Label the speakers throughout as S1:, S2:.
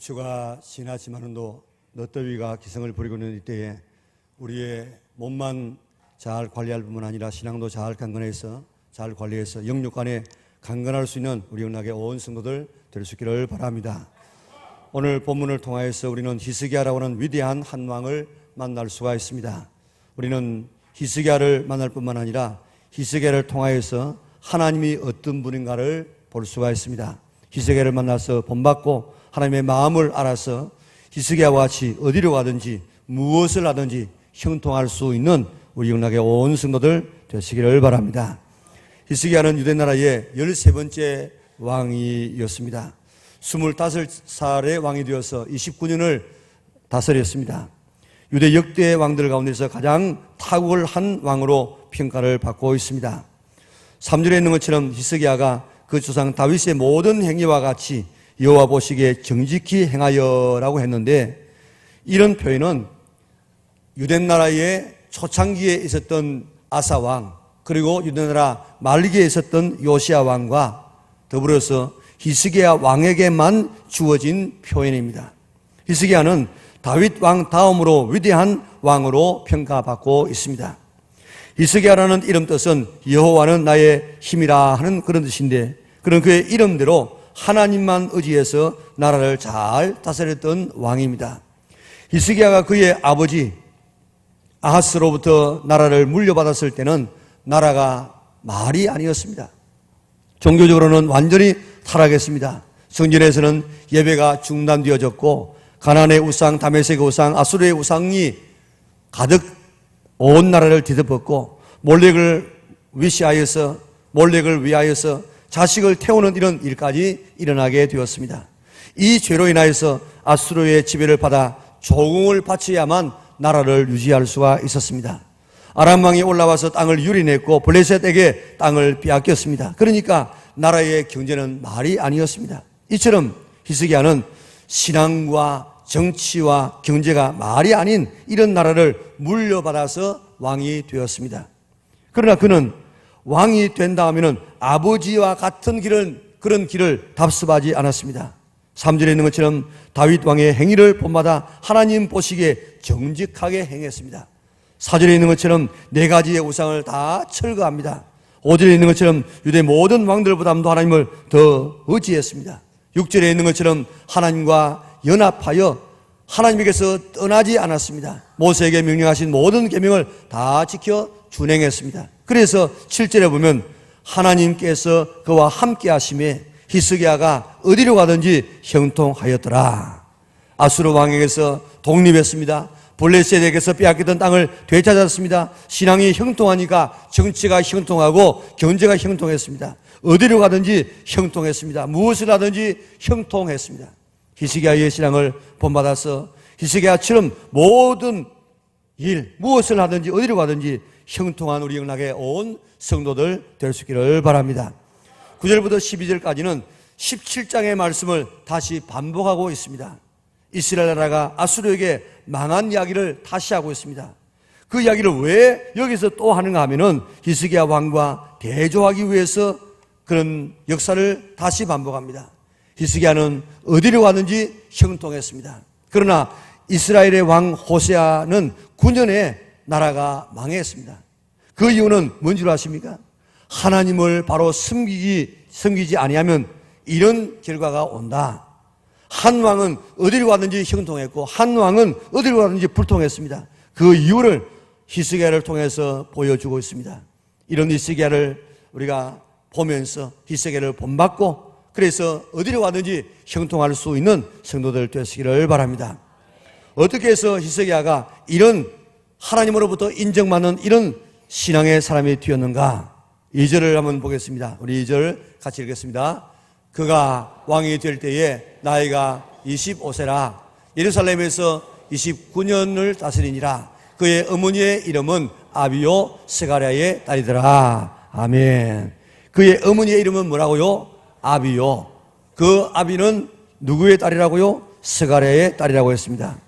S1: 입추가 지났지만도 너더위가 기승을 부리고 있는 이때에 우리의 몸만 잘 관리할 뿐만 아니라 신앙도 잘 강건해서 잘 관리해서 영육간에 강건할 수 있는 우리 은락의 온 성도들 될 수 있기를 바랍니다. 오늘 본문을 통하여서 우리는 히스기야라고 하는 위대한 한 왕을 만날 수가 있습니다. 우리는 히스기야를 만날 뿐만 아니라 히스기야를 통하여서 하나님이 어떤 분인가를 볼 수가 있습니다. 히스기야를 만나서 본받고 하나님의 마음을 알아서 히스기야와 같이 어디로 가든지 무엇을 하든지 형통할 수 있는 우리 영락의 온 성도들 되시기를 바랍니다. 히스기야는 유대 나라의 13번째 왕이었습니다. 25살의 왕이 되어서 29년을 다스렸습니다. 유대 역대 왕들 가운데서 가장 탁월한 왕으로 평가를 받고 있습니다. 3절에 있는 것처럼 히스기야가 그 조상 다윗의 모든 행위와 같이 여호와 보시기에 정직히 행하여라고 했는데, 이런 표현은 유대 나라의 초창기에 있었던 아사 왕, 그리고 유대 나라 말기에 있었던 요시야 왕과 더불어서 히스기야 왕에게만 주어진 표현입니다. 히스기야는 다윗 왕 다음으로 위대한 왕으로 평가받고 있습니다. 히스기야라는 이름 뜻은 여호와는 나의 힘이라 하는 그런 뜻인데, 그런 그의 이름대로 하나님만 의지해서 나라를 잘 다스렸던 왕입니다. 히스기야가 그의 아버지 아하스로부터 나라를 물려받았을 때는 나라가 말이 아니었습니다. 종교적으로는 완전히 타락했습니다. 성전에서는 예배가 중단되어졌고 가나안의 우상, 다메섹의 우상, 아수르의 우상이 가득 온 나라를 뒤덮었고 몰렉을 위하여서 자식을 태우는 이런 일까지 일어나게 되었습니다. 이 죄로 인하여서 아수르의 지배를 받아 조공을 바쳐야만 나라를 유지할 수가 있었습니다. 아람 왕이 올라와서 땅을 유린했고 블레셋에게 땅을 빼앗겼습니다. 그러니까 나라의 경제는 말이 아니었습니다. 이처럼 히스기야는 신앙과 정치와 경제가 말이 아닌 이런 나라를 물려받아서 왕이 되었습니다. 그러나 그는 왕이 된 다음에는 아버지와 같은 그런 길을 답습하지 않았습니다. 3절에 있는 것처럼 다윗 왕의 행위를 본마다 하나님 보시기에 정직하게 행했습니다. 4절에 있는 것처럼 4가지의 우상을 다 철거합니다. 5절에 있는 것처럼 유대 모든 왕들보다도 하나님을 더 의지했습니다. 6절에 있는 것처럼 하나님과 연합하여 하나님에게서 떠나지 않았습니다. 모세에게 명령하신 모든 계명을 다 지켜 준행했습니다. 그래서 7절에 보면 하나님께서 그와 함께 하심에 히스기야가 어디로 가든지 형통하였더라. 아수르 왕에게서 독립했습니다. 블레셋에게서 빼앗겼던 땅을 되찾았습니다. 신앙이 형통하니까 정치가 형통하고 경제가 형통했습니다. 어디로 가든지 형통했습니다. 무엇을 하든지 형통했습니다. 히스기야의 신앙을 본받아서 히스기야처럼 모든 일, 무엇을 하든지 어디로 가든지 형통한 우리 영락의 온 성도들 될 수 있기를 바랍니다. 9절부터 12절까지는 17장의 말씀을 다시 반복하고 있습니다. 이스라엘 나라가 아수르에게 망한 이야기를 다시 하고 있습니다. 그 이야기를 왜 여기서 또 하는가 하면은 히스기야 왕과 대조하기 위해서 그런 역사를 다시 반복합니다. 히스기야는 어디로 가든지 형통했습니다. 그러나 이스라엘의 왕 호세아는 9년에 나라가 망했습니다. 그 이유는 뭔지 아십니까? 하나님을 바로 섬기지 아니하면 이런 결과가 온다. 한 왕은 어디로 가든지 형통했고 한 왕은 어디로 가든지 불통했습니다. 그 이유를 히스기야를 통해서 보여주고 있습니다. 이런 히스기야를 우리가 보면서 히스기야를 본받고 그래서 어디로 가든지 형통할 수 있는 성도들 되시기를 바랍니다. 어떻게 해서 히스기야가 이런 하나님으로부터 인정받는 이런 신앙의 사람이 되었는가? 2절을 한번 보겠습니다. 우리 2절 같이 읽겠습니다. 그가 왕이 될 때에 나이가 25세라 예루살렘에서 29년을 다스리니라. 그의 어머니의 이름은 아비요 스가랴의 딸이더라. 아멘. 그의 어머니의 이름은 뭐라고요? 아비요. 그 아비는 누구의 딸이라고요? 스가랴의 딸이라고 했습니다.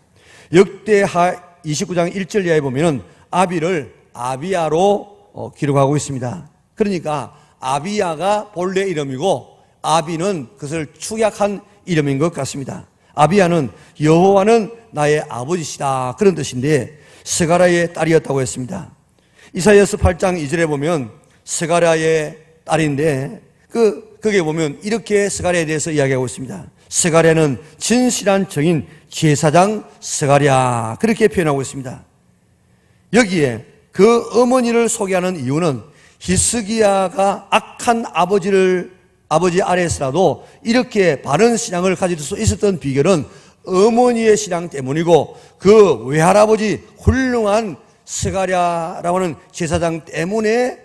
S1: 역대하 29장 1절 이하에 보면은 아비를 아비야로 기록하고 있습니다. 그러니까 아비야가 본래 이름이고 아비는 그것을 축약한 이름인 것 같습니다. 아비야는 여호와는 나의 아버지시다, 그런 뜻인데 스가랴의 딸이었다고 했습니다. 이사야서 8장 2절에 보면 스가랴의 딸인데 그게 보면 이렇게 스가랴에 대해서 이야기하고 있습니다. 스가랴는 진실한 정인 제사장 스가랴, 그렇게 표현하고 있습니다. 여기에 그 어머니를 소개하는 이유는 히스기야가 악한 아버지 아래에서라도 이렇게 바른 신앙을 가질 수 있었던 비결은 어머니의 신앙 때문이고, 그 외할아버지 훌륭한 스가랴라고 하는 제사장 때문에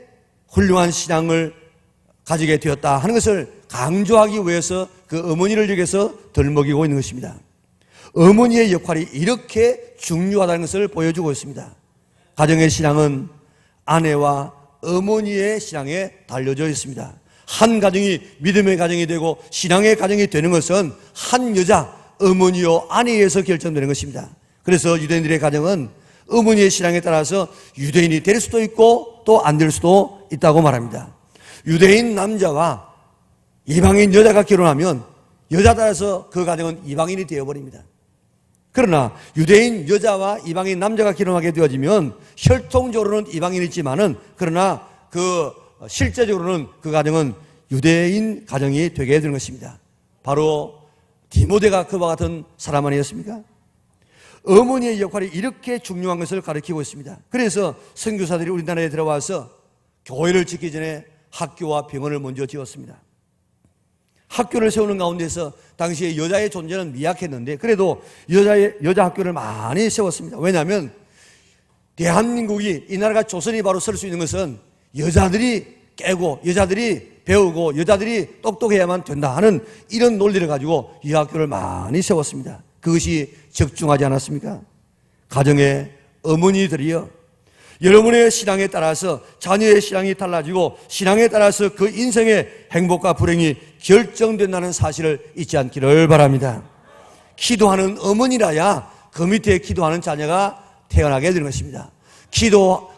S1: 훌륭한 신앙을 가지게 되었다 하는 것을 강조하기 위해서 그 어머니를 여기서 덜먹이고 있는 것입니다. 어머니의 역할이 이렇게 중요하다는 것을 보여주고 있습니다. 가정의 신앙은 아내와 어머니의 신앙에 달려져 있습니다. 한 가정이 믿음의 가정이 되고 신앙의 가정이 되는 것은 한 여자, 어머니요 아내에 의해서 결정되는 것입니다. 그래서 유대인들의 가정은 어머니의 신앙에 따라서 유대인이 될 수도 있고 또 안 될 수도 있다고 말합니다. 유대인 남자와 이방인 여자가 결혼하면 여자 따라서 그 가정은 이방인이 되어버립니다. 그러나 유대인 여자와 이방인 남자가 결혼하게 되어지면 혈통적으로는 이방인이지만은 그러나 실제적으로는 그 가정은 유대인 가정이 되게 되는 것입니다. 바로 디모데가 그와 같은 사람 아니었습니까? 어머니의 역할이 이렇게 중요한 것을 가리키고 있습니다. 그래서 선교사들이 우리나라에 들어와서 교회를 짓기 전에 학교와 병원을 먼저 지었습니다. 학교를 세우는 가운데서 당시에 여자의 존재는 미약했는데 그래도 여자 학교를 많이 세웠습니다. 왜냐하면 대한민국이, 이 나라가 조선이 바로 설 수 있는 것은 여자들이 깨고 여자들이 배우고 여자들이 똑똑해야만 된다 하는 이런 논리를 가지고 이 학교를 많이 세웠습니다. 그것이 적중하지 않았습니까? 가정의 어머니들이여, 여러분의 신앙에 따라서 자녀의 신앙이 달라지고 신앙에 따라서 그 인생의 행복과 불행이 결정된다는 사실을 잊지 않기를 바랍니다. 기도하는 어머니라야 그 밑에 기도하는 자녀가 태어나게 되는 것입니다.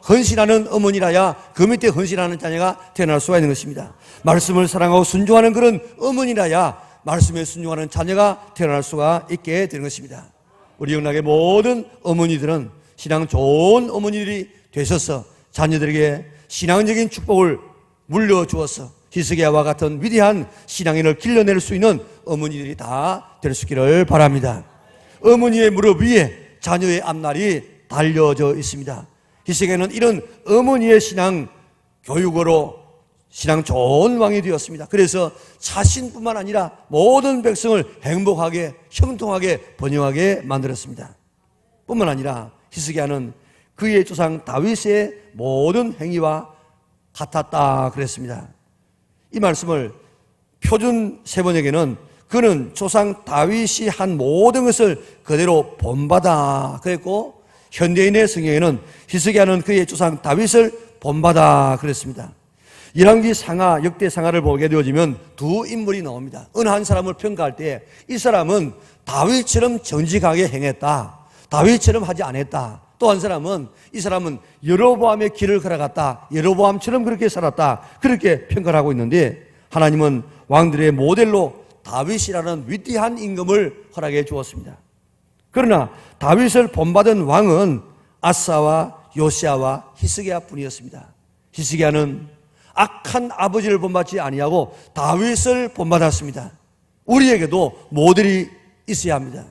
S1: 헌신하는 어머니라야 그 밑에 헌신하는 자녀가 태어날 수가 있는 것입니다. 말씀을 사랑하고 순종하는 그런 어머니라야 말씀에 순종하는 자녀가 태어날 수가 있게 되는 것입니다. 우리 영락의 모든 어머니들은 신앙 좋은 어머니들이 되셔서 자녀들에게 신앙적인 축복을 물려주어서 히스기야와 같은 위대한 신앙인을 길러낼 수 있는 어머니들이 다 될 수 있기를 바랍니다. 어머니의 무릎 위에 자녀의 앞날이 달려져 있습니다. 히스기야는 이런 어머니의 신앙 교육으로 신앙 좋은 왕이 되었습니다. 그래서 자신뿐만 아니라 모든 백성을 행복하게, 형통하게, 번영하게 만들었습니다. 뿐만 아니라 히스기야는 그의 조상 다윗의 모든 행위와 같았다 그랬습니다. 이 말씀을 표준 세번역에는 그는 조상 다윗이 한 모든 것을 그대로 본받아 그랬고, 현대인의 성경에는 히스기야는 그의 조상 다윗을 본받아 그랬습니다. 열왕기 상하, 역대 상하를 보게 되어지면 두 인물이 나옵니다. 어느 한 사람을 평가할 때 이 사람은 다윗처럼 정직하게 행했다, 다윗처럼 하지 않았다. 또 한 사람은 이 사람은 여로보암의 길을 걸어갔다, 여로보암처럼 그렇게 살았다, 그렇게 평가를 하고 있는데, 하나님은 왕들의 모델로 다윗이라는 위대한 임금을 허락해 주었습니다. 그러나 다윗을 본받은 왕은 아사와 요시아와 히스기야 뿐이었습니다. 히스기야는 악한 아버지를 본받지 아니하고 다윗을 본받았습니다. 우리에게도 모델이 있어야 합니다.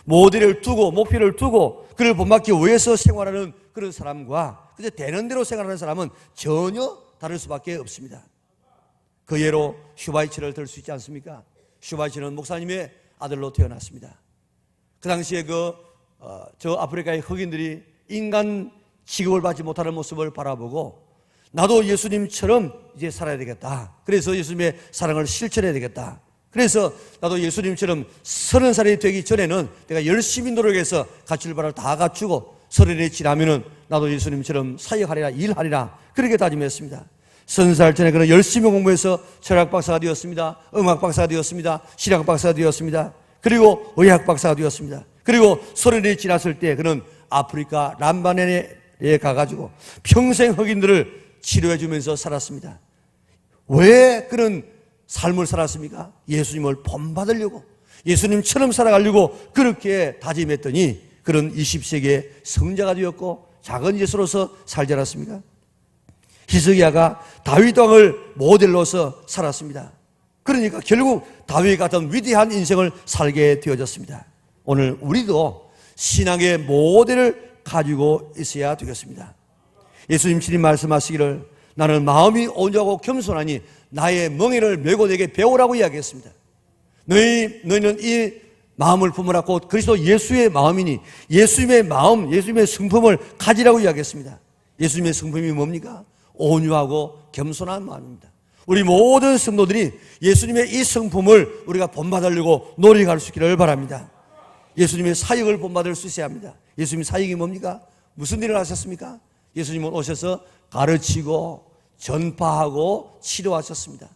S1: 모델을 두고 목표를 두고 그를 본받기 위해서 생활하는 그런 사람과 그저 되는 대로 생활하는 사람은 전혀 다를 수밖에 없습니다. 그 예로 슈바이처를 들 수 있지 않습니까? 슈바이처는 목사님의 아들로 태어났습니다. 그 당시에 저 아프리카의 흑인들이 인간 취급을 받지 못하는 모습을 바라보고 나도 예수님처럼 이제 살아야 되겠다, 그래서 예수님의 사랑을 실천해야 되겠다, 그래서 나도 예수님처럼 30살이 되기 전에는 내가 열심히 노력해서 갖출 바를 다 갖추고 30이 지나면은 나도 예수님처럼 사역하리라, 일하리라, 그렇게 다짐했습니다. 30살 전에 그는 열심히 공부해서 철학 박사가 되었습니다. 음악 박사가 되었습니다. 실학 박사가 되었습니다. 그리고 의학 박사가 되었습니다. 그리고 30이 지났을 때 그는 아프리카 람바네에 가가지고 평생 흑인들을 치료해 주면서 살았습니다. 왜 그런 삶을 살았습니까? 예수님을 본받으려고, 예수님처럼 살아가려고 그렇게 다짐했더니 그런 20세기의 성자가 되었고 작은 예수로서 살지 않았습니까? 히스기야가 다윗 왕을 모델로서 살았습니다. 그러니까 결국 다윗 같은 위대한 인생을 살게 되어졌습니다. 오늘 우리도 신앙의 모델을 가지고 있어야 되겠습니다. 예수님 친히 말씀하시기를 나는 마음이 온유하고 겸손하니 나의 멍에를 메고 내게 배우라고 이야기했습니다. 너희는 이 마음을 품으라 곧 그리스도 예수의 마음이니 예수님의 마음, 예수님의 성품을 가지라고 이야기했습니다. 예수님의 성품이 뭡니까? 온유하고 겸손한 마음입니다. 우리 모든 성도들이 예수님의 이 성품을 우리가 본받으려고 노력할 수 있기를 바랍니다. 예수님의 사역을 본받을 수 있어야 합니다. 예수님의 사역이 뭡니까? 무슨 일을 하셨습니까? 예수님은 오셔서 가르치고 전파하고 치료하셨습니다.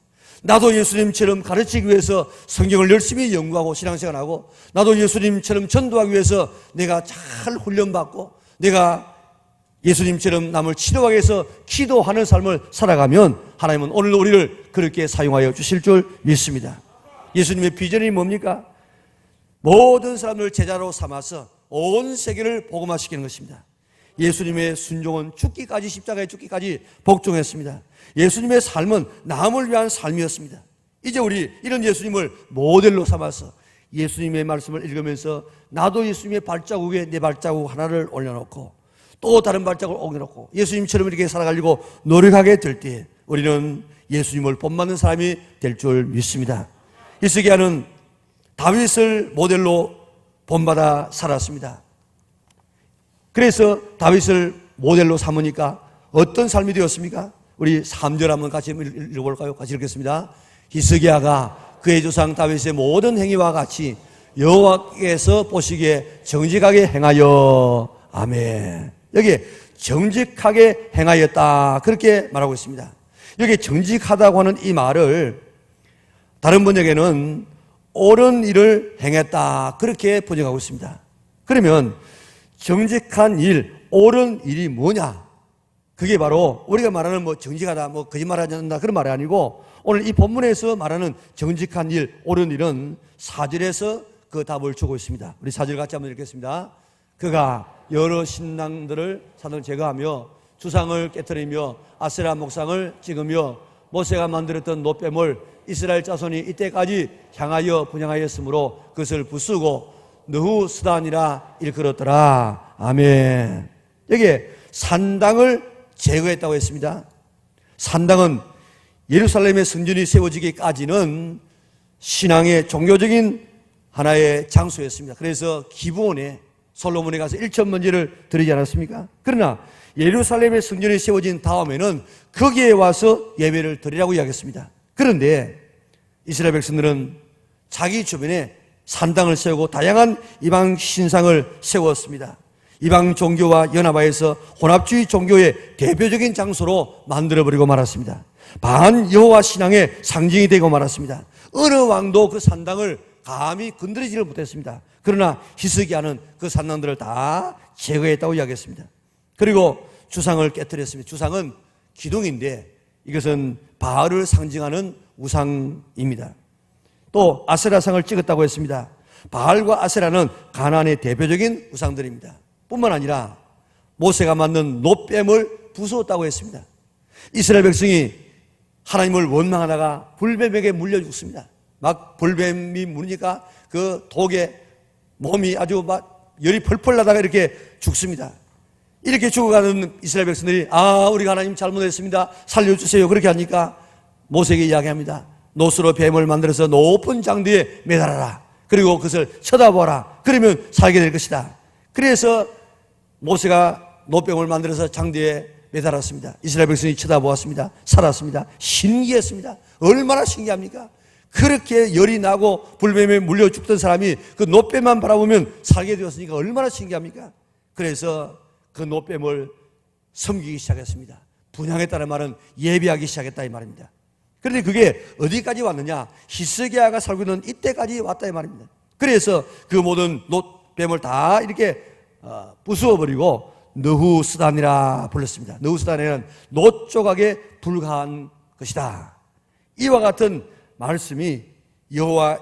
S1: 나도 예수님처럼 가르치기 위해서 성경을 열심히 연구하고 신앙생활하고 나도 예수님처럼 전도하기 위해서 내가 잘 훈련받고 내가 예수님처럼 남을 치료하기 위해서 기도하는 삶을 살아가면 하나님은 오늘 우리를 그렇게 사용하여 주실 줄 믿습니다. 예수님의 비전이 뭡니까? 모든 사람을 제자로 삼아서 온 세계를 복음화시키는 것입니다. 예수님의 순종은 죽기까지 십자가에 죽기까지 복종했습니다. 예수님의 삶은 남을 위한 삶이었습니다. 이제 우리 이런 예수님을 모델로 삼아서 예수님의 말씀을 읽으면서 나도 예수님의 발자국에 내 발자국 하나를 올려놓고 또 다른 발자국을 옮겨놓고 예수님처럼 이렇게 살아가려고 노력하게 될 때 우리는 예수님을 본받는 사람이 될 줄 믿습니다. 히스기야는 다윗을 모델로 본받아 살았습니다. 그래서 다윗을 모델로 삼으니까 어떤 삶이 되었습니까? 우리 3절 한번 같이 읽어볼까요? 같이 읽겠습니다. 히스기야가 그의 조상 다윗의 모든 행위와 같이 여호와께서 보시기에 정직하게 행하여 아멘. 여기에 정직하게 행하였다 그렇게 말하고 있습니다. 여기 정직하다고 하는 이 말을 다른 번역에는 옳은 일을 행했다 그렇게 번역하고 있습니다. 그러면 정직한 일, 옳은 일이 뭐냐? 그게 바로 우리가 말하는 정직하다, 거짓말하지 않는다 그런 말이 아니고 오늘 이 본문에서 말하는 정직한 일, 옳은 일은 4절에서 그 답을 주고 있습니다. 우리 4절 같이 한번 읽겠습니다. 그가 여러 신당들을 제거하며 주상을 깨뜨리며 아세라 목상을 찍으며 모세가 만들었던 노뱀을 이스라엘 자손이 이때까지 향하여 분향하였으므로 그것을 부수고 느후스단이라 일컬었더라. 아멘. 여기에 산당을 제거했다고 했습니다. 산당은 예루살렘의 성전이 세워지기까지는 신앙의 종교적인 하나의 장소였습니다. 그래서 기브온에 솔로몬에 가서 1,000번제를 드리지 않았습니까? 그러나 예루살렘의 성전이 세워진 다음에는 거기에 와서 예배를 드리라고 이야기했습니다. 그런데 이스라엘 백성들은 자기 주변에 산당을 세우고 다양한 이방 신상을 세웠습니다. 이방 종교와 연합하여서 혼합주의 종교의 대표적인 장소로 만들어버리고 말았습니다. 반 여호와 신앙의 상징이 되고 말았습니다. 어느 왕도 그 산당을 감히 건드리지를 못했습니다. 그러나 히스기야는 그 산당들을 다 제거했다고 이야기했습니다. 그리고 주상을 깨뜨렸습니다. 주상은 기둥인데 이것은 바알을 상징하는 우상입니다. 또 아세라상을 찍었다고 했습니다. 바알과 아세라는 가나안의 대표적인 우상들입니다. 뿐만 아니라 모세가 만든 노뱀을 부수었다고 했습니다. 이스라엘 백성이 하나님을 원망하다가 불뱀에게 물려 죽습니다. 막 불뱀이 물으니까 그 독에 몸이 아주 막 열이 펄펄 나다가 이렇게 죽습니다. 이렇게 죽어가는 이스라엘 백성들이 우리가 하나님 잘못했습니다. 살려주세요. 그렇게 하니까 모세에게 이야기합니다. 노스로 뱀을 만들어서 높은 장대에 매달아라. 그리고 그것을 쳐다보라. 그러면 살게 될 것이다. 그래서 모세가 노뱀을 만들어서 장대에 매달았습니다. 이스라엘 백성이 쳐다보았습니다. 살았습니다. 신기했습니다. 얼마나 신기합니까? 그렇게 열이 나고 불뱀에 물려 죽던 사람이 그 노뱀만 바라보면 살게 되었으니까 얼마나 신기합니까? 그래서 그 노뱀을 섬기기 시작했습니다. 분향했다는 말은 예배하기 시작했다 이 말입니다. 그런데 그게 어디까지 왔느냐? 히스기야가 살고 있는 이때까지 왔다 이 말입니다. 그래서 그 모든 노뱀을 다 이렇게 부수어버리고 느후스단이라 불렀습니다. 느후스단에는 노 조각에 불과한 것이다. 이와 같은 말씀이 여호와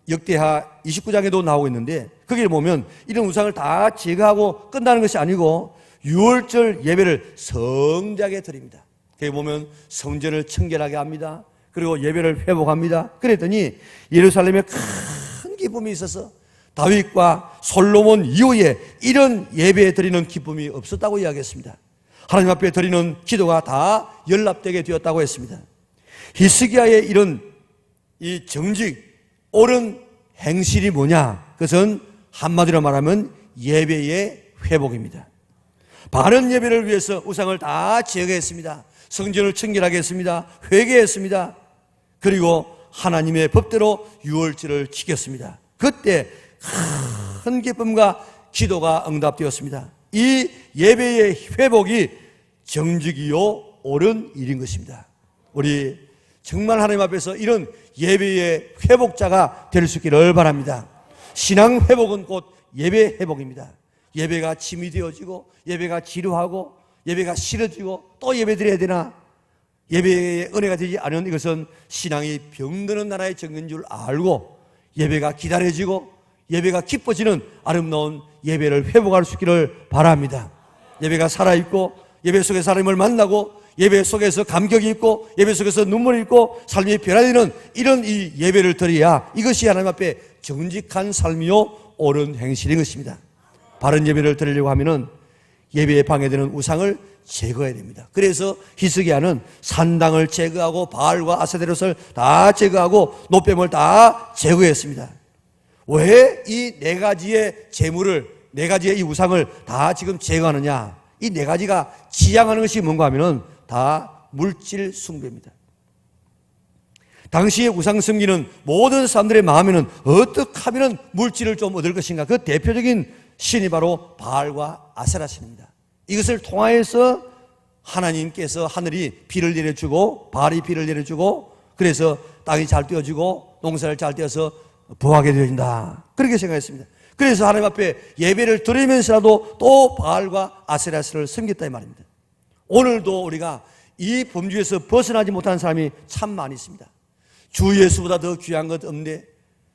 S1: 역대하 29장에도 나오고 있는데 거기에 보면 이런 우상을 다 제거하고 끝나는 것이 아니고 유월절 예배를 성대하게 드립니다. 거기 보면 성전을 청결하게 합니다. 그리고 예배를 회복합니다. 그랬더니 예루살렘에 큰 기쁨이 있어서 다윗과 솔로몬 이후에 이런 예배 드리는 기쁨이 없었다고 이야기했습니다. 하나님 앞에 드리는 기도가 다 연락되게 되었다고 했습니다. 히스기야의 이런 이 정직, 옳은 행실이 뭐냐? 그것은 한마디로 말하면 예배의 회복입니다. 바른 예배를 위해서 우상을 다 제거했습니다. 성전을 청결하게 했습니다. 회개했습니다. 그리고 하나님의 법대로 유월절을 지켰습니다. 그때 큰 기쁨과 기도가 응답되었습니다. 이 예배의 회복이 정직이요 옳은 일인 것입니다. 우리 정말 하나님 앞에서 이런 예배의 회복자가 될 수 있기를 바랍니다. 신앙 회복은 곧 예배 회복입니다. 예배가 짐이 되어지고 예배가 지루하고 예배가 싫어지고 또 예배 드려야 되나, 예배의 은혜가 되지 않은 이것은 신앙이 병드는 나라의 정인 줄 알고 예배가 기다려지고 예배가 기뻐지는 아름다운 예배를 회복할 수 있기를 바랍니다. 예배가 살아있고 예배 속에서 하나님을 만나고 예배 속에서 감격이 있고 예배 속에서 눈물이 있고 삶이 변화되는 이런 이 예배를 드려야 이것이 하나님 앞에 정직한 삶이요 옳은 행실인 것입니다. 바른 예배를 드리려고 하면은 예배에 방해되는 우상을 제거해야 됩니다. 그래서 히스기야는 산당을 제거하고 바알과 아세데롯을 다 제거하고 노뱀을 다 제거했습니다. 왜 이 네 가지의 재물을, 네 가지의 이 우상을 다 지금 제거하느냐? 이 네 가지가 지향하는 것이 뭔가 하면은 다 물질 숭배입니다. 당시의 우상 섬기는 모든 사람들의 마음에는 어떻게 하면 물질을 좀 얻을 것인가? 그 대표적인 신이 바로 바알과 아세라 신입니다. 이것을 통하여서 하나님께서 하늘이 비를 내려주고 바알이 비를 내려주고 그래서 땅이 잘 띄어지고 농사를 잘 띄어서 부하게 되어진다. 그렇게 생각했습니다. 그래서 하나님 앞에 예배를 드리면서라도 또 바알과 아세라스를 섬겼다 이 말입니다. 오늘도 우리가 이 범주에서 벗어나지 못하는 사람이 참 많이 있습니다. 주 예수보다 더 귀한 것 없는데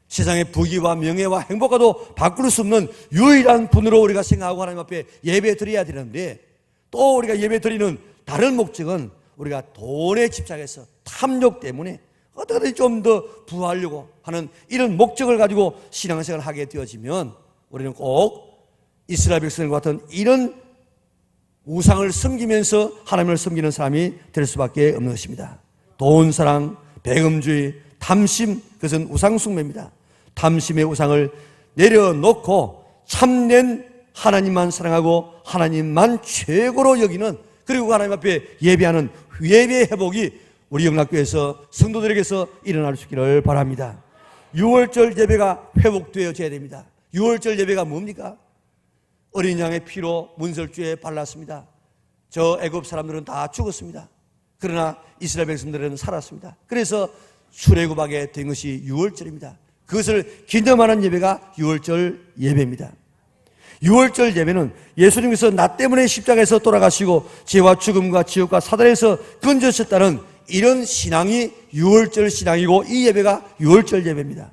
S1: 세상의 부귀와 명예와 행복과도 바꿀 수 없는 유일한 분으로 우리가 생각하고 하나님 앞에 예배 드려야 되는데 또 우리가 예배 드리는 다른 목적은 우리가 돈에 집착해서 탐욕 때문에 어떻게든 좀 더 부하려고 하는 이런 목적을 가지고 신앙생활을 하게 되어지면 우리는 꼭 이스라엘 백성과 같은 이런 우상을 섬기면서 하나님을 섬기는 사람이 될 수밖에 없는 것입니다. 돈사랑, 배금주의, 탐심, 그것은 우상숭배입니다. 탐심의 우상을 내려놓고 참된 하나님만 사랑하고 하나님만 최고로 여기는, 그리고 하나님 앞에 예배하는 예배 회복이 우리 영락교회에서 성도들에게서 일어날 수 있기를 바랍니다. 유월절 예배가 회복되어져야 됩니다. 유월절 예배가 뭡니까? 어린 양의 피로 문설주에 발랐습니다. 저 애굽 사람들은 다 죽었습니다. 그러나 이스라엘 백성들은 살았습니다. 그래서 출애굽하게 된 것이 유월절입니다. 그것을 기념하는 예배가 유월절 예배입니다. 유월절 예배는 예수님께서 나 때문에 십자가에서 돌아가시고 죄와 죽음과 지옥과 사단에서 건져셨다는 이런 신앙이 유월절 신앙이고 이 예배가 유월절 예배입니다.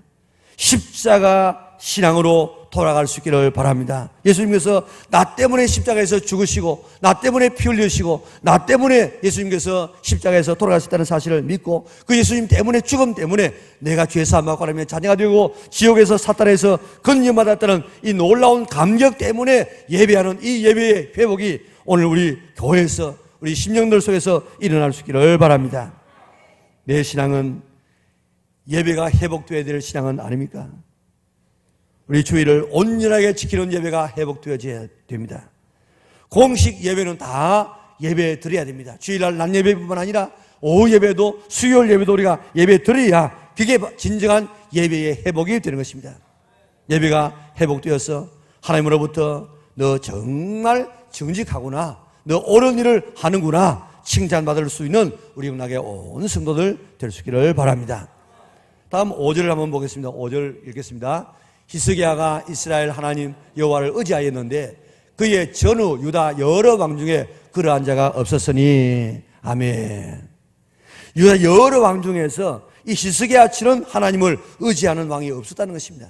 S1: 십자가 신앙으로 돌아갈 수 있기를 바랍니다. 예수님께서 나 때문에 십자가에서 죽으시고 나 때문에 피 흘리시고 나 때문에 예수님께서 십자가에서 돌아가셨다는 사실을 믿고 그 예수님 때문에 죽음 때문에 내가 죄 사함받고 하나님의 자녀가 되고 지옥에서 사탄에서 건져받았다는 이 놀라운 감격 때문에 예배하는 이 예배의 회복이 오늘 우리 교회에서 우리 심령들 속에서 일어날 수 있기를 바랍니다. 내 신앙은 예배가 회복되어야 될 신앙은 아닙니까? 우리 주의를 온전하게 지키는 예배가 회복되어져야 됩니다. 공식 예배는 다 예배 드려야 됩니다. 주일날 낮 예배뿐만 아니라 오후 예배도 수요일 예배도 우리가 예배 드려야 그게 진정한 예배의 회복이 되는 것입니다. 예배가 회복되어서 하나님으로부터 너 정말 정직하구나, 너 옳은 일을 하는구나 칭찬받을 수 있는 우리 영락의 온 성도들 될 수 있기를 바랍니다. 다음 5절을 한번 보겠습니다. 5절 읽겠습니다. 히스기야가 이스라엘 하나님 여호와를 의지하였는데 그의 전후 유다 여러 왕 중에 그러한 자가 없었으니. 아멘. 유다 여러 왕 중에서 이 히스기야처럼 하나님을 의지하는 왕이 없었다는 것입니다.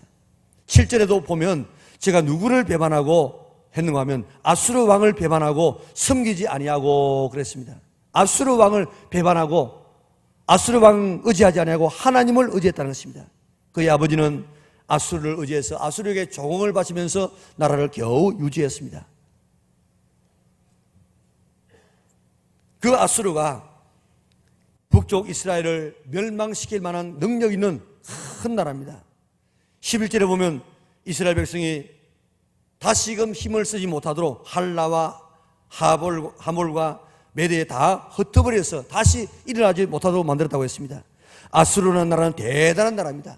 S1: 7절에도 보면 제가 누구를 배반하고 했는가 하면 아수르 왕을 배반하고 섬기지 아니하고 그랬습니다. 아수르 왕을 배반하고 아수르 왕 의지하지 아니하고 하나님을 의지했다는 것입니다. 그의 아버지는 아수르를 의지해서 아수르에게 조공을 바치면서 나라를 겨우 유지했습니다. 그 아수르가 북쪽 이스라엘을 멸망시킬 만한 능력 있는 큰 나라입니다. 11절에 보면 이스라엘 백성이 다시금 힘을 쓰지 못하도록 할라와 하몰과 메대에 다 흩어버려서 다시 일어나지 못하도록 만들었다고 했습니다. 아수르라는 나라는 대단한 나라입니다.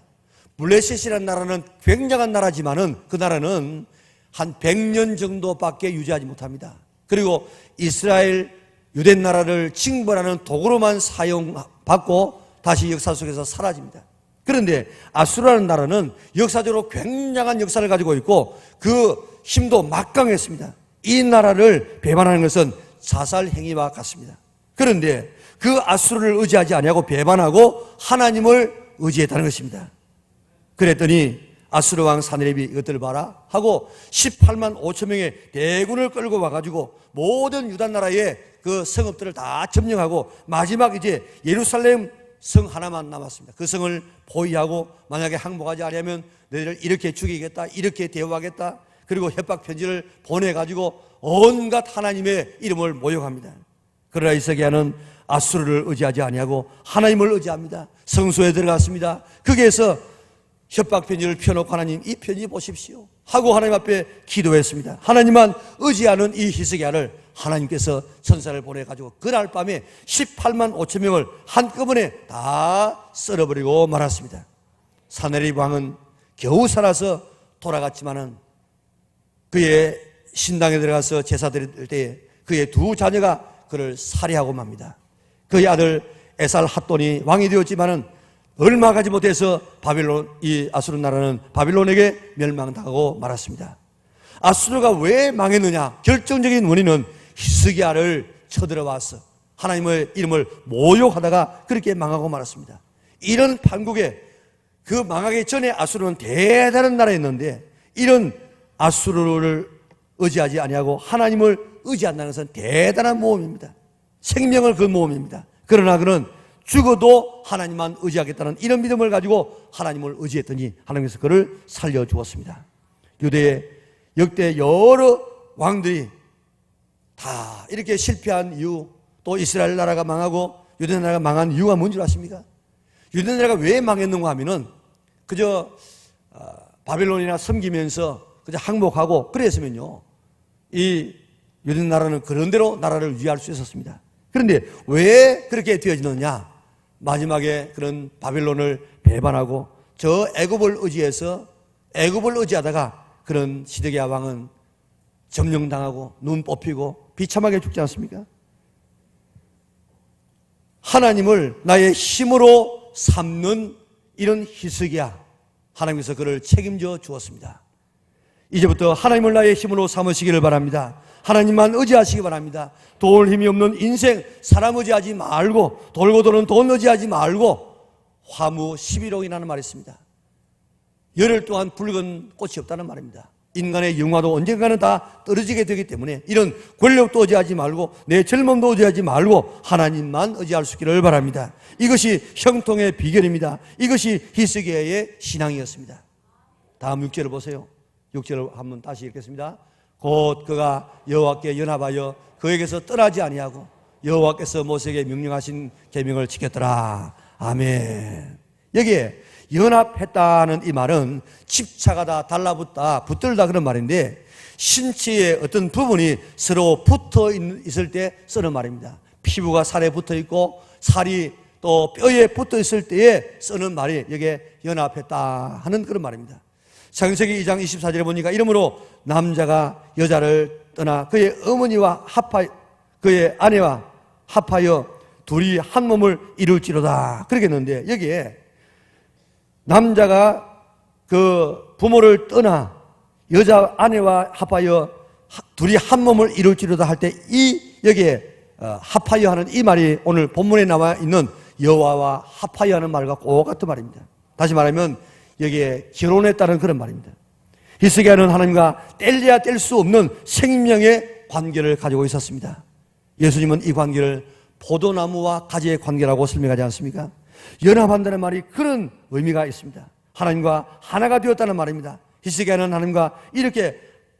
S1: 블레셋이라는 나라는 굉장한 나라지만은 그 나라는 한 100년 정도밖에 유지하지 못합니다. 그리고 이스라엘 유대 나라를 징벌하는 도구로만 사용받고 다시 역사 속에서 사라집니다. 그런데 아수르라는 나라는 역사적으로 굉장한 역사를 가지고 있고 그 힘도 막강했습니다. 이 나라를 배반하는 것은 자살 행위와 같습니다. 그런데 그 아수르를 의지하지 아니하고 배반하고 하나님을 의지했다는 것입니다. 그랬더니 아수르 왕 사네립이 이것들을 봐라 하고 18만 5천 명의 대군을 끌고 와가지고 모든 유다 나라의 그 성읍들을 다 점령하고 마지막 이제 예루살렘 성 하나만 남았습니다. 그 성을 포위하고 만약에 항복하지 않으면 너희를 이렇게 죽이겠다, 이렇게 대우하겠다. 그리고 협박 편지를 보내가지고 온갖 하나님의 이름을 모욕합니다. 그러나 히스기야는 아수르를 의지하지 아니하고 하나님을 의지합니다. 성소에 들어갔습니다. 거기에서 협박 편지를 펴놓고 하나님 이 편지 보십시오 하고 하나님 앞에 기도했습니다. 하나님만 의지하는 이 히스기야를 하나님께서 천사를 보내가지고 그날 밤에 18만 5천 명을 한꺼번에 다 썰어버리고 말았습니다. 사네립 왕은 겨우 살아서 돌아갔지만은 그의 신당에 들어가서 제사 드릴 때에 그의 두 자녀가 그를 살해하고 맙니다. 그의 아들 에살 핫돈이 왕이 되었지만은 얼마 가지 못해서 이 아수르 나라는 바빌론에게 멸망당하고 말았습니다. 아수르가 왜 망했느냐? 결정적인 원인은 히스기야를 쳐들어와서 하나님의 이름을 모욕하다가 그렇게 망하고 말았습니다. 이런 판국에 그 망하기 전에 아수르는 대단한 나라였는데 이런 아수르를 의지하지 아니하고 하나님을 의지한다는 것은 대단한 모험입니다. 생명을 건 모험입니다. 그러나 그는 죽어도 하나님만 의지하겠다는 이런 믿음을 가지고 하나님을 의지했더니 하나님께서 그를 살려주었습니다. 유대의 역대 여러 왕들이 다 이렇게 실패한 이유, 또 이스라엘 나라가 망하고 유대 나라가 망한 이유가 뭔지 아십니까? 유대 나라가 왜 망했는가 하면은 그저 바빌론이나 섬기면서 그저 항복하고 그랬으면요 이 유대 나라는 그런대로 나라를 유지할 수 있었습니다. 그런데 왜 그렇게 되어지느냐? 마지막에 그런 바빌론을 배반하고 저 애굽을 의지해서 애굽을 의지하다가 그런 시드기야 왕은 점령당하고 눈 뽑히고 비참하게 죽지 않습니까? 하나님을 나의 힘으로 삼는 이런 히스기야, 하나님께서 그를 책임져 주었습니다. 이제부터 하나님을 나의 힘으로 삼으시기를 바랍니다. 하나님만 의지하시기 바랍니다. 도울 힘이 없는 인생, 사람 의지하지 말고, 돌고 도는 돈 의지하지 말고, 화무 11호이라는 말이 있습니다. 열흘 동안 붉은 꽃이 없다는 말입니다. 인간의 영화도 언젠가는 다 떨어지게 되기 때문에 이런 권력도 의지하지 말고 내 젊음도 의지하지 말고 하나님만 의지할 수 있기를 바랍니다. 이것이 형통의 비결입니다. 이것이 히스기야의 신앙이었습니다. 다음 6절을 보세요. 6절을 한번 다시 읽겠습니다. 곧 그가 여호와께 연합하여 그에게서 떠나지 아니하고 여호와께서 모세에게 명령하신 계명을 지켰더라. 아멘. 여기에 연합했다는 이 말은 집착하다, 달라붙다, 붙들다 그런 말인데 신체의 어떤 부분이 서로 붙어 있을 때 쓰는 말입니다. 피부가 살에 붙어 있고 살이 또 뼈에 붙어 있을 때에 쓰는 말이 여기에 연합했다 하는 그런 말입니다. 창세기 2장 24절에 보니까 이러므로 남자가 여자를 떠나 그의 어머니와 그의 아내와 합하여 둘이 한 몸을 이룰지로다 그렇게 했는데 여기에 남자가 그 부모를 떠나 여자 아내와 합하여 둘이 한 몸을 이룰지로다 할 때 이 여기에 합하여 하는 이 말이 오늘 본문에 나와 있는 여호와와 합하여 하는 말과 똑같은 말입니다. 다시 말하면 여기에 결혼했다는 그런 말입니다. 히스기야는 하나님과 뗄래야 뗄 수 없는 생명의 관계를 가지고 있었습니다. 예수님은 이 관계를 포도나무와 가지의 관계라고 설명하지 않습니까? 연합한다는 말이 그런 의미가 있습니다. 하나님과 하나가 되었다는 말입니다. 히스기야는 하나님과 이렇게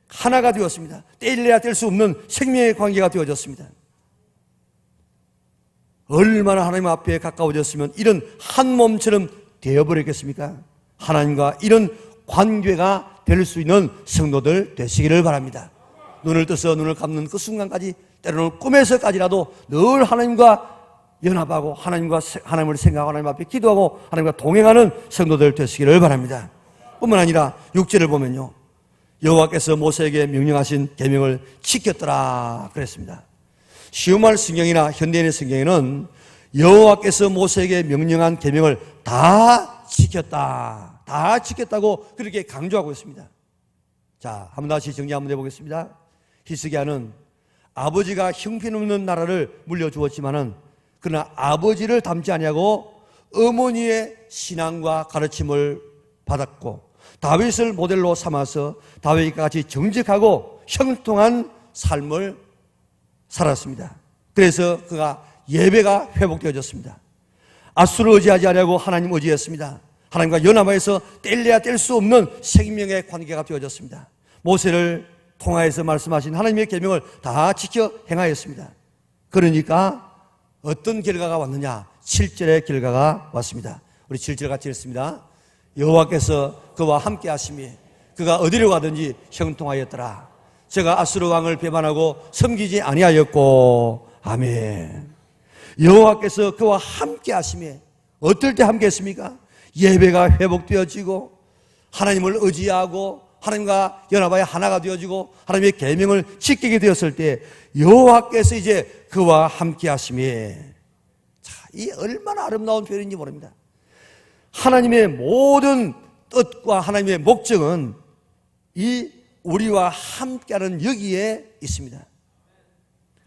S1: 하나가 되었습니다. 뗄래야 뗄 수 없는 생명의 관계가 되어졌습니다. 얼마나 하나님 앞에 가까워졌으면 이런 한 몸처럼 되어버렸겠습니까? 하나님과 이런 관계가 될 수 있는 성도들 되시기를 바랍니다. 눈을 떠서 눈을 감는 그 순간까지, 때로는 꿈에서까지라도 늘 하나님과 연합하고 하나님을 생각하고 하나님 앞에 기도하고 하나님과 동행하는 성도들 되시기를 바랍니다. 뿐만 아니라 6절을 보면요, 여호와께서 모세에게 명령하신 계명을 지켰더라 그랬습니다. 시우말 성경이나 현대인의 성경에는 여호와께서 모세에게 명령한 계명을 다 지켰다고 그렇게 강조하고 있습니다. 자, 한번 다시 정리 한번 해보겠습니다. 히스기야는 아버지가 형편없는 나라를 물려주었지만은 그러나 아버지를 닮지 아니하고 어머니의 신앙과 가르침을 받았고 다윗을 모델로 삼아서 다윗과 같이 정직하고 형통한 삶을 살았습니다. 그래서 그가 예배가 회복되어졌습니다. 아수를 의지하지 않으려고 하나님 의지했습니다. 하나님과 연합해서 뗄래야 뗄 수 없는 생명의 관계가 되어졌습니다. 모세를 통하여서 말씀하신 하나님의 계명을 다 지켜 행하였습니다. 그러니까 어떤 결과가 왔느냐? 7절의 결과가 왔습니다. 우리 7절 같이 읽습니다. 여호와께서 그와 함께 하심이 그가 어디로 가든지 형통하였더라. 제가 아수르 왕을 배반하고 섬기지 아니하였고. 아멘. 여호와께서 그와 함께 하심이 어떨 때 함께 했습니까? 예배가 회복되어지고 하나님을 의지하고 하나님과 연합하여 하나가 되어지고 하나님의 계명을 지키게 되었을 때 여호와께서 이제 그와 함께 하심이, 자, 이 얼마나 아름다운 표현인지 모릅니다. 하나님의 모든 뜻과 하나님의 목적은 이 우리와 함께하는 여기에 있습니다.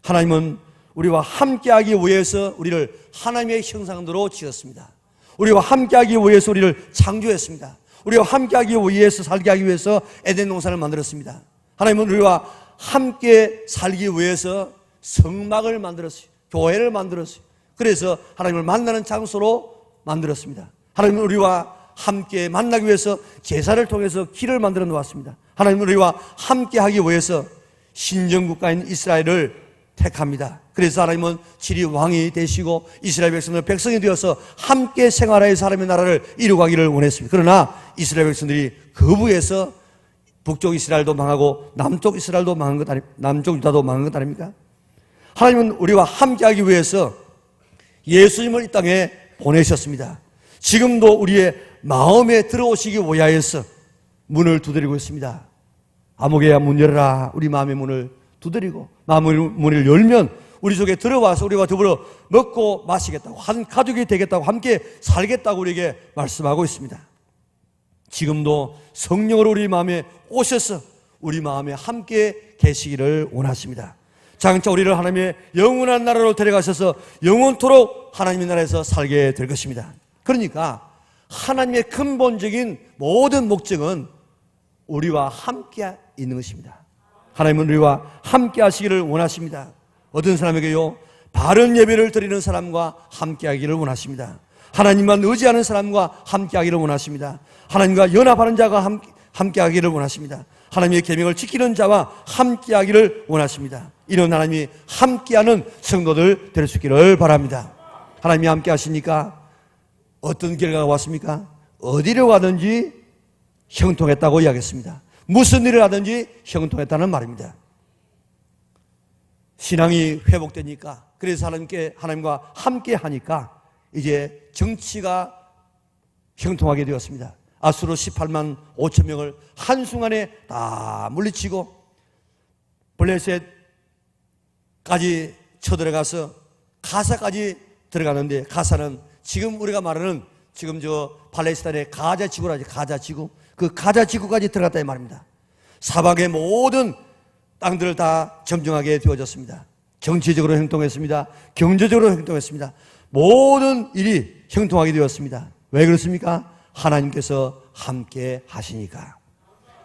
S1: 하나님은 우리와 함께하기 위해서 우리를 하나님의 형상대로 지었습니다. 우리와 함께하기 위해서 우리를 창조했습니다. 우리와 함께하기 위해서 살게 하기 위해서 에덴 동산을 만들었습니다. 하나님은 우리와 함께 살기 위해서 성막을 만들었어요. 교회를 만들었어요. 그래서 하나님을 만나는 장소로 만들었습니다. 하나님은 우리와 함께 만나기 위해서 제사를 통해서 길을 만들어 놓았습니다. 하나님은 우리와 함께하기 위해서 신정국가인 이스라엘을 택합니다. 그래서 하나님은 7위 왕이 되시고 이스라엘 백성들 백성이 되어서 함께 생활하여서 하나님의 나라를 이루가기를 원했습니다. 그러나 이스라엘 백성들이 거부해서 북쪽 이스라엘도 망하고 남쪽 이스라엘도 망한 것 남쪽 유다도 망한 것 아닙니까? 하나님은 우리와 함께하기 위해서 예수님을 이 땅에 보내셨습니다. 지금도 우리의 마음에 들어오시기 위하여서 문을 두드리고 있습니다. 아무개야 문 열어라. 우리 마음의 문을 두드리고 마음의 문을 열면 우리 속에 들어와서 우리와 더불어 먹고 마시겠다고, 한 가족이 되겠다고, 함께 살겠다고 우리에게 말씀하고 있습니다. 지금도 성령으로 우리 마음에 오셔서 우리 마음에 함께 계시기를 원하십니다. 장차 우리를 하나님의 영원한 나라로 데려가셔서 영원토록 하나님의 나라에서 살게 될 것입니다. 그러니까 하나님의 근본적인 모든 목적은 우리와 함께 있는 것입니다. 하나님은 우리와 함께 하시기를 원하십니다. 어떤 사람에게요? 바른 예배를 드리는 사람과 함께 하기를 원하십니다. 하나님만 의지하는 사람과 함께 하기를 원하십니다. 하나님과 연합하는 자가 함께 하기를 원하십니다. 하나님의 계명을 지키는 자와 함께 하기를 원하십니다. 이런 하나님이 함께하는 성도들 될 수 있기를 바랍니다. 하나님이 함께 하시니까 어떤 결과가 왔습니까? 어디로 가든지 형통했다고 이야기했습니다. 무슨 일을 하든지 형통했다는 말입니다. 신앙이 회복되니까, 그래서 하나님과 함께 하니까 이제 정치가 형통하게 되었습니다. 아수르 18만 5천 명을 한순간에 다 물리치고 블레셋까지 쳐들어가서 가사까지 들어가는데, 가사는 지금 우리가 말하는 지금 저 팔레스타인의 가자 지구라지, 가자 지구, 그 가자 지구까지 들어갔다 이 말입니다. 사방의 모든 땅들을 다 점령하게 되어졌습니다. 정치적으로 행동했습니다. 경제적으로 행동했습니다. 모든 일이 형통하게 되었습니다. 왜 그렇습니까? 하나님께서 함께 하시니까.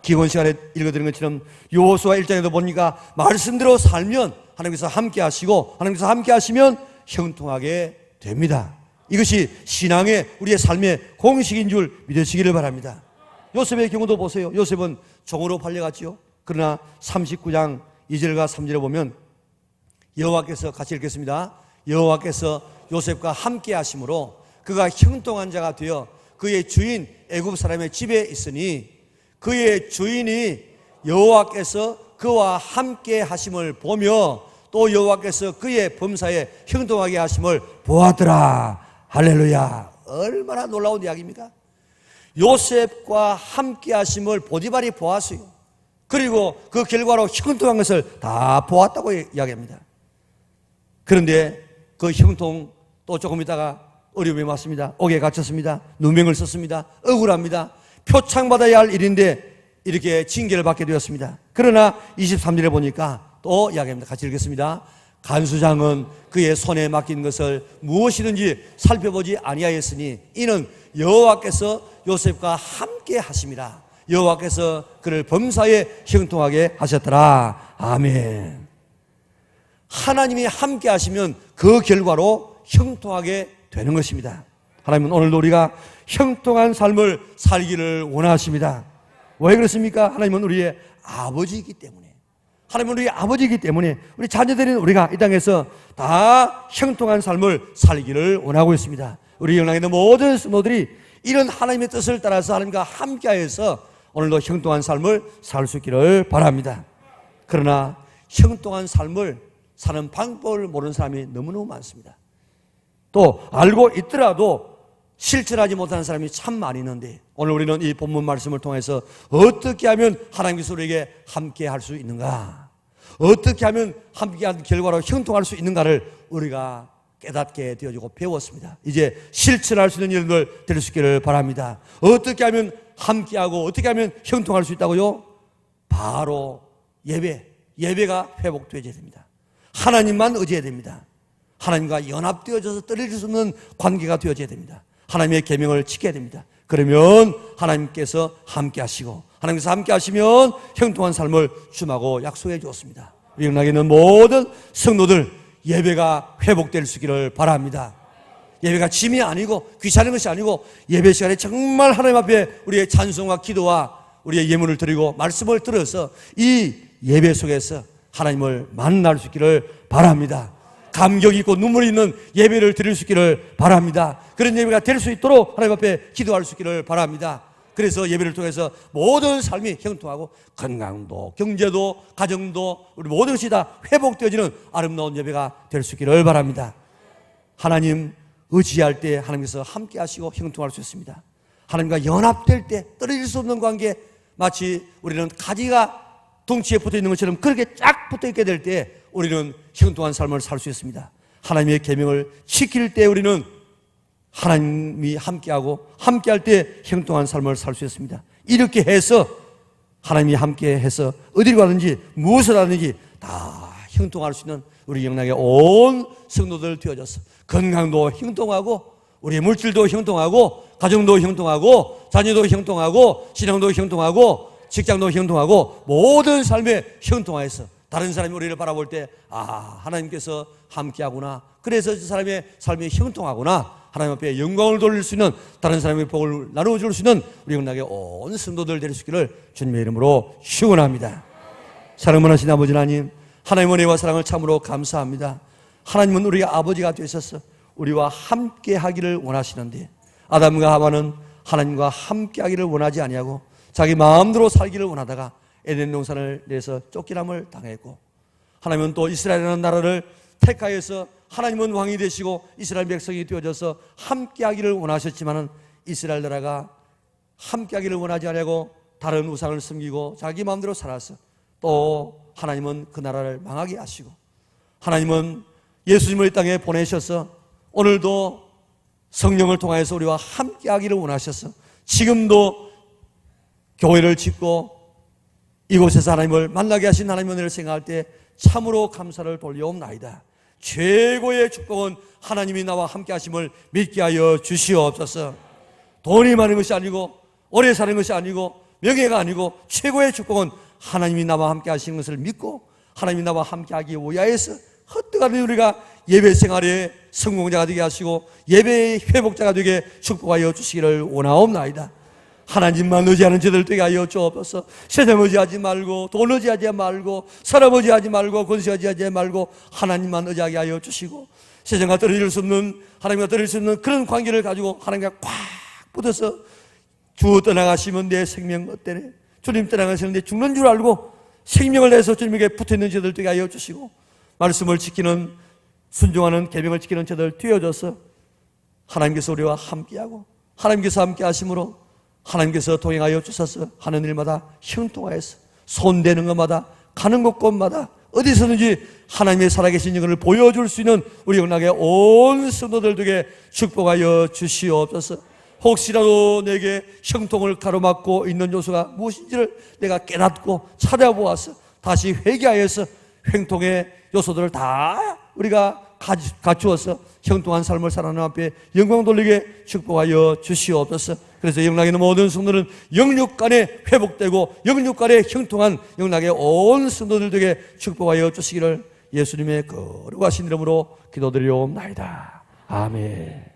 S1: 기본 시간에 읽어드린 것처럼 여호수아 1장에도 보니까 말씀대로 살면 하나님께서 함께 하시고 하나님께서 함께 하시면 형통하게 됩니다. 이것이 신앙의 우리의 삶의 공식인 줄 믿으시기를 바랍니다. 요셉의 경우도 보세요. 요셉은 종으로 팔려갔지요. 그러나 39장 2절과 3절에 보면 여호와께서, 같이 읽겠습니다. 여호와께서 요셉과 함께 하심으로 그가 형통한 자가 되어 그의 주인 애굽 사람의 집에 있으니 그의 주인이 여호와께서 그와 함께 하심을 보며 또 여호와께서 그의 범사에 형통하게 하심을 보았더라. 할렐루야. 얼마나 놀라운 이야기입니까? 요셉과 함께 하심을 보디발이 보았어요. 그리고 그 결과로 형통한 것을 다 보았다고 이야기합니다. 그런데 그 형통 또 조금 있다가 어려움이 왔습니다. 옥에 갇혔습니다. 누명을 썼습니다. 억울합니다. 표창받아야 할 일인데 이렇게 징계를 받게 되었습니다. 그러나 23절에 보니까 또 이야기합니다. 같이 읽겠습니다. 간수장은 그의 손에 맡긴 것을 무엇이든지 살펴보지 아니하였으니 이는 여호와께서 요셉과 함께 하심이라. 여호와께서 그를 범사에 형통하게 하셨더라. 아멘. 하나님이 함께 하시면 그 결과로 형통하게 되는 것입니다. 하나님은 오늘도 우리가 형통한 삶을 살기를 원하십니다. 왜 그렇습니까? 하나님은 우리의 아버지이기 때문에, 하나님은 우리의 아버지이기 때문에 우리 자녀들인 우리가 이 땅에서 다 형통한 삶을 살기를 원하고 있습니다. 우리 영랑에 있는 모든 성도들이 이런 하나님의 뜻을 따라서 하나님과 함께하여서 오늘도 형통한 삶을 살 수 있기를 바랍니다. 그러나 형통한 삶을 사는 방법을 모르는 사람이 너무너무 많습니다. 또 알고 있더라도 실천하지 못하는 사람이 참 많이 있는데 오늘 우리는 이 본문 말씀을 통해서 어떻게 하면 하나님께서 우리에게 함께 할 수 있는가, 어떻게 하면 함께한 결과로 형통할 수 있는가를 우리가 깨닫게 되어지고 배웠습니다. 이제 실천할 수 있는 일들 될 수 있기를 바랍니다. 어떻게 하면 함께하고 어떻게 하면 형통할 수 있다고요? 바로 예배가 회복되어야 됩니다. 하나님만 의지해야 됩니다. 하나님과 연합되어져서 떨어질 수 없는 관계가 되어져야 됩니다. 하나님의 계명을 지켜야 됩니다. 그러면 하나님께서 함께 하시고 하나님께서 함께 하시면 형통한 삶을 주마고 약속해 주었습니다. 우리 영락에 있는 모든 성도들 예배가 회복될 수 있기를 바랍니다. 예배가 짐이 아니고 귀찮은 것이 아니고 예배 시간에 정말 하나님 앞에 우리의 찬송과 기도와 우리의 예물을 드리고 말씀을 들어서 이 예배 속에서 하나님을 만날 수 있기를 바랍니다. 감격 있고 눈물이 있는 예배를 드릴 수 있기를 바랍니다. 그런 예배가 될 수 있도록 하나님 앞에 기도할 수 있기를 바랍니다. 그래서 예배를 통해서 모든 삶이 형통하고 건강도 경제도 가정도 우리 모든 것이 다 회복되어지는 아름다운 예배가 될 수 있기를 바랍니다. 하나님 의지할 때 하나님께서 함께 하시고 형통할 수 있습니다. 하나님과 연합될 때 떨어질 수 없는 관계, 마치 우리는 가지가 덩치에 붙어 있는 것처럼 그렇게 쫙 붙어 있게 될 때 우리는 형통한 삶을 살 수 있습니다. 하나님의 계명을 지킬 때 우리는 하나님이 함께하고 함께할 때 형통한 삶을 살 수 있습니다. 이렇게 해서 하나님이 함께해서 어디를 가든지 무엇을 하든지 다 형통할 수 있는 우리 영락의 온 성도들 되어져서 건강도 형통하고 우리의 물질도 형통하고 가정도 형통하고 자녀도 형통하고 신앙도 형통하고 직장도 형통하고 모든 삶에 형통하여서 다른 사람이 우리를 바라볼 때 하나님께서 함께하구나, 그래서 저 사람의 삶이 형통하구나, 하나님 앞에 영광을 돌릴 수 있는 다른 사람의 복을 나누어줄 수 있는 우리 영락의 온 성도들 될 수 있기를 주님의 이름으로 축원합니다. 사랑을 하신 아버지 하나님, 하나님의 은혜와 사랑을 참으로 감사합니다. 하나님은 우리가 아버지가 되셔서 우리와 함께하기를 원하시는데 아담과 하와는 하나님과 함께하기를 원하지 아니하고 자기 마음대로 살기를 원하다가 에덴 동산을 내서 쫓기남을 당했고, 하나님은 또 이스라엘이라는 나라를 택하여서 하나님은 왕이 되시고 이스라엘 백성이 되어져서 함께하기를 원하셨지만은 이스라엘 나라가 함께하기를 원하지 않고 다른 우상을 섬기고 자기 마음대로 살아서 또 하나님은 그 나라를 망하게 하시고, 하나님은 예수님을 이 땅에 보내셔서 오늘도 성령을 통하여서 우리와 함께하기를 원하셔서 지금도 교회를 짓고 이곳에서 하나님을 만나게 하신 하나님의 은혜를 생각할 때 참으로 감사를 돌려옵나이다. 최고의 축복은 하나님이 나와 함께 하심을 믿게 하여 주시옵소서. 돈이 많은 것이 아니고 오래 사는 것이 아니고 명예가 아니고 최고의 축복은 하나님이 나와 함께 하시는 것을 믿고 하나님이 나와 함께 하기 위하여서 헛되가는 우리가 예배 생활에 성공자가 되게 하시고 예배의 회복자가 되게 축복하여 주시기를 원하옵나이다. 하나님만 의지하는 저들 되게 하여 주옵소서. 세상 의지하지 말고 돈 의지하지 말고 사람 의지하지 말고 권세 의지하지 말고 하나님만 의지하게 하여 주시고 세상과 떨어질 수 없는 하나님과 떨어질 수 없는 그런 관계를 가지고 하나님과 꽉 붙어서 주 떠나가시면 내 생명 어때네, 주님 떠나가시면 내 죽는 줄 알고 생명을 내서 주님에게 붙어있는 저들 되게 하여 주시고 말씀을 지키는 순종하는 계명을 지키는 저들 되어져서 하나님께서 우리와 함께하고 하나님께서 함께 하심으로 하나님께서 동행하여 주셔서 하는 일마다 형통하여서 손대는 것마다 가는 곳곳마다 어디서든지 하나님의 살아계신 영을 보여줄 수 있는 우리 영락의 온 성도들 되게 축복하여 주시옵소서. 혹시라도 내게 형통을 가로막고 있는 요소가 무엇인지를 내가 깨닫고 찾아보아서 다시 회개하여서 형통의 요소들을 다 우리가 갖추어서 형통한 삶을 살아가는 앞에 영광 돌리게 축복하여 주시옵소서. 그래서 영락에 있는 모든 성도는 영육간에 회복되고 영육간에 형통한 영락의 온 성도들 되게 축복하여 주시기를 예수님의 거룩하신 이름으로 기도드리옵나이다. 아멘.